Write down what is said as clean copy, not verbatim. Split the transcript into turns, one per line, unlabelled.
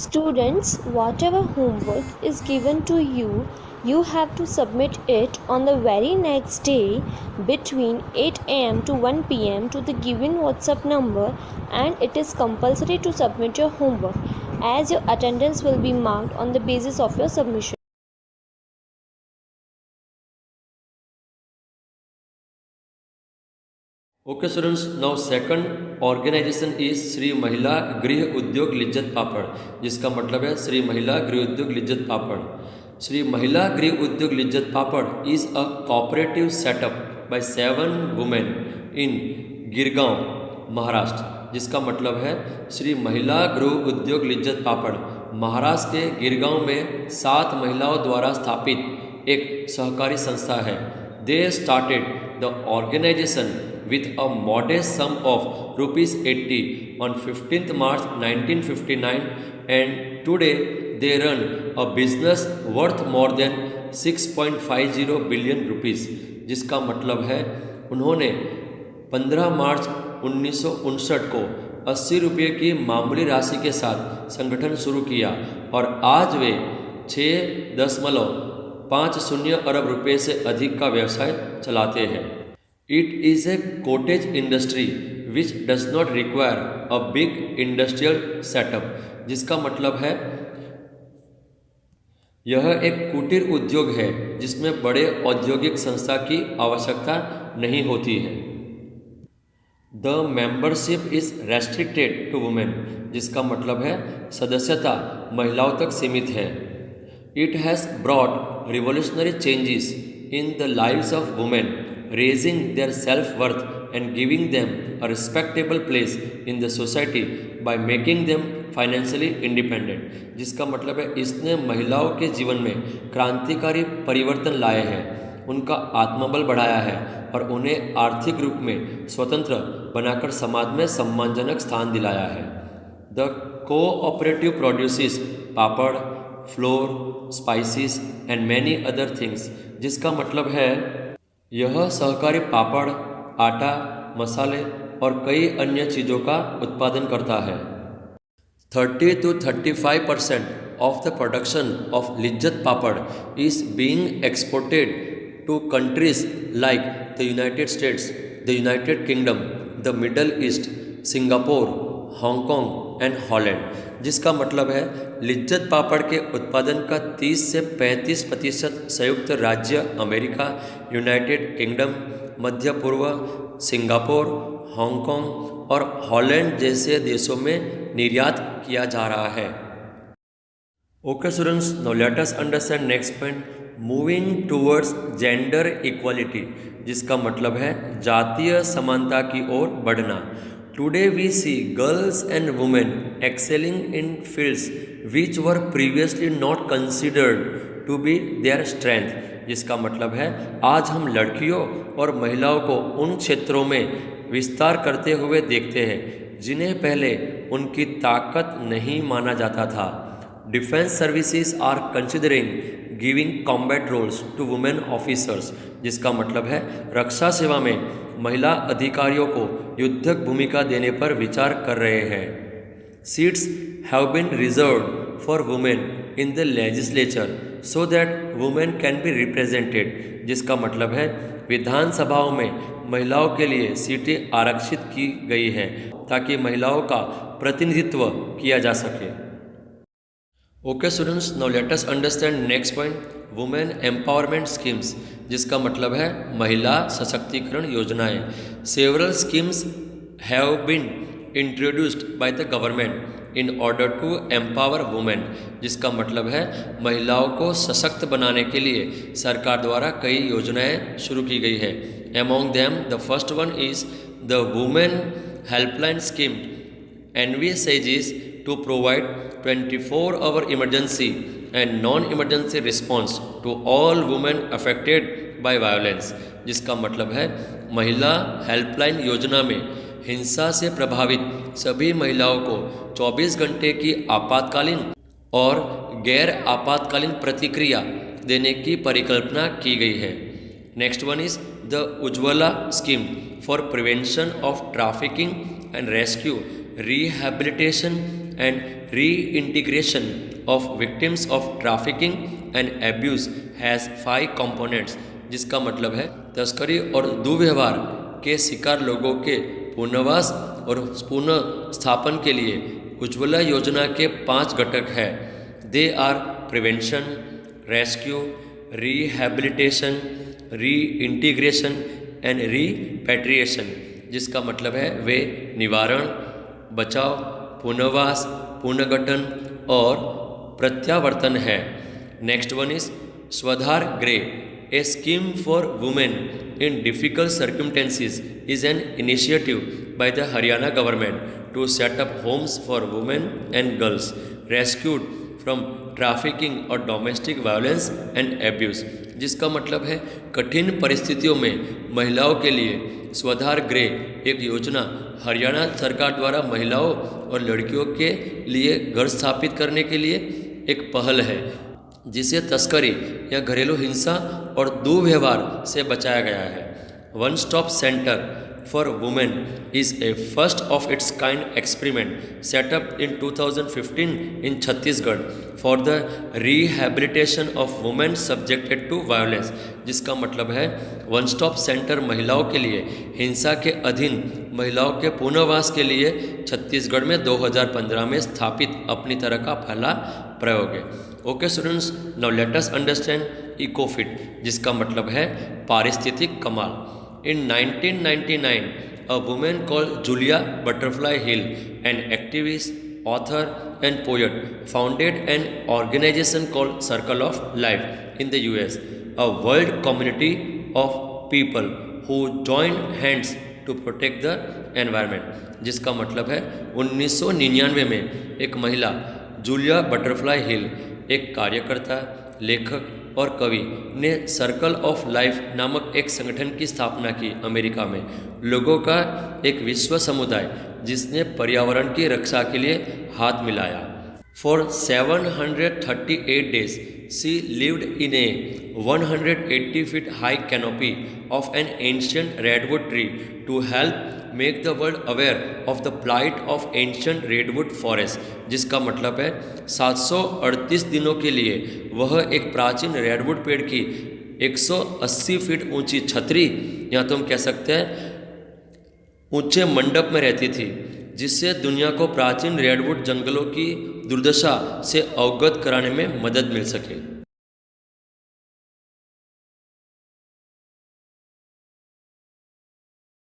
Students, whatever homework is given to you, you have to submit it on the very next day between 8 am to 1 pm to the given WhatsApp number, and it is compulsory to submit your homework as your attendance will be marked on the basis of your submission.
Okay students, now second organization is Shri Mahila Griha Udyog Lijjat पापड़, जिसका मतलब है श्री महिला गृह उद्योग लिज्जत पापड़। Shri Mahila Griha Udyog Lijjat Papad is a cooperative setup by 7 women in Girgaon Maharashtra, जिसका मतलब है श्री महिला गृह उद्योग लिज्जत पापड़ महाराष्ट्र के गिरगांव में 7 महिलाओं द्वारा स्थापित एक सहकारी संस्था है। They started the organisation with a modest sum of rupees 80 on 15th March 1959, and today they run a business worth more than 6.50 billion rupees, जिसका मतलब है उन्होंने 15 मार्च 1959 को 80 रुपये की मामूली राशि के साथ संगठन शुरू किया और आज वे 6.50 अरब रुपये से अधिक का व्यवसाय चलाते हैं। It is a cottage industry which does not require a big industrial setup, जिसका मतलब है यह एक कुटीर उद्योग है जिसमें बड़े औद्योगिक संस्था की आवश्यकता नहीं होती है। The membership is restricted to women, जिसका मतलब है सदस्यता महिलाओं तक सीमित है। It has brought revolutionary changes in the lives of women, raising their self-worth and giving them a respectable place in the society by making them financially independent, जिसका मतलब है इसने महिलाओं के जीवन में क्रांतिकारी परिवर्तन लाए हैं, उनका आत्मबल बढ़ाया है और उन्हें आर्थिक रूप में स्वतंत्र बनाकर समाज में सम्मानजनक स्थान दिलाया है। The cooperative produces papad, floor, spices and many other things, जिसका मतलब है यह सहकारी पापड़, आटा, मसाले और कई अन्य चीज़ों का उत्पादन करता है। 30 to 35% of the production of Lijjat papad is being exported to countries like the United States, the United Kingdom, the Middle East, Singapore, Hong Kong and Holland, जिसका मतलब है लिज्जत पापड़ के उत्पादन का 30 से 35% संयुक्त राज्य अमेरिका, यूनाइटेड किंगडम, मध्य पूर्व, सिंगापुर, हांगकांग और हॉलैंड जैसे देशों में निर्यात किया जा रहा है। Okay students, now let us understand next point, moving towards gender equality, जिसका मतलब है जातीय समानता की ओर बढ़ना। Today we see girls and women excelling in fields which were previously not considered to be their strength, जिसका मतलब है आज हम लड़कियों और महिलाओं को उन क्षेत्रों में विस्तार करते हुए देखते हैं जिन्हें पहले उनकी ताकत नहीं माना जाता था। Defence services are considering giving combat roles to women officers, जिसका मतलब है रक्षा सेवा में महिला अधिकारियों को युद्धक भूमिका देने पर विचार कर रहे हैं। Seats have been reserved for women in the legislature so that women can be represented, जिसका मतलब है विधानसभाओं में महिलाओं के लिए सीटें आरक्षित की गई हैं ताकि महिलाओं का प्रतिनिधित्व किया जा सके। Okay students, now let us understand next point, women empowerment schemes, जिसका मतलब है महिला सशक्तिकरण योजनाएं। Several schemes have been introduced by the government in order to empower women, जिसका मतलब है महिलाओं को सशक्त बनाने के लिए सरकार द्वारा कई योजनाएं शुरू की गई है। Among them the first one is the women helpline scheme, envisages to provide 24-hour emergency and non-emergency response to all women affected by violence, जिसका मतलब है महिला हेल्पलाइन योजना में हिंसा से प्रभावित सभी महिलाओं को 24 घंटे की आपातकालीन और गैर आपातकालीन प्रतिक्रिया देने की परिकल्पना की गई है। Next one is the Ujjwala scheme for prevention of trafficking and rescue, rehabilitation and reintegration of victims of trafficking and abuse has 5 components, जिसका मतलब है तस्करी और दुर्व्यवहार के शिकार लोगों के पुनर्वास और पुनः स्थापन के लिए उज्ज्वला योजना के 5 घटक हैं। They are prevention, rescue, rehabilitation, reintegration and repatriation, जिसका मतलब है वे निवारण, बचाव, पुनर्वास, पुनर्गठन और प्रत्यावर्तन है। Next one is Swadhar Greh, A scheme for women in difficult circumstances is an initiative by the Haryana government to set up homes for women and girls rescued from trafficking or domestic violence and abuse, जिसका मतलब है कठिन परिस्थितियों में महिलाओं के लिए स्वधार गृह एक योजना हरियाणा सरकार द्वारा महिलाओं और लड़कियों के लिए घर स्थापित करने के लिए एक पहल है, जिसे तस्करी या घरेलू हिंसा और दुर्व्यवहार से बचाया गया है। One stop centre for women is a first of its kind experiment set up in 2015 in Chhattisgarh for the rehabilitation of women subjected to violence, जिसका मतलब है वन स्टॉप सेंटर महिलाओं के लिए हिंसा के अधीन महिलाओं के पुनर्वास के लिए छत्तीसगढ़ में 2015 में स्थापित अपनी तरह का पहला प्रयोग है। Okay students, now let us understand ecofit, जिसका मतलब है पारिस्थितिक कमाल। इन 1999 a woman called Julia Butterfly Hill, an activist, author and poet, founded an organization called Circle of Life in the US, a world community of people who join hands to protect the environment, जिसका मतलब है 1999 में एक महिला Julia butterfly हिल, एक कार्यकर्ता, लेखक और कवि ने सर्कल ऑफ लाइफ नामक एक संगठन की स्थापना की अमेरिका में, लोगों का एक विश्व समुदाय जिसने पर्यावरण की रक्षा के लिए हाथ मिलाया। For 738 days she lived in a 180 feet high canopy of an ancient redwood tree to help make the world aware of the plight of ancient redwood forest, जिसका मतलब है 738 दिनों के लिए वह एक प्राचीन रेडवुड पेड़ की 180 फीट ऊंची छतरी, या तो हम कह सकते हैं ऊंचे मंडप में रहती थी, जिससे दुनिया को प्राचीन रेडवुड जंगलों की दुर्दशा से अवगत कराने में मदद मिल सके।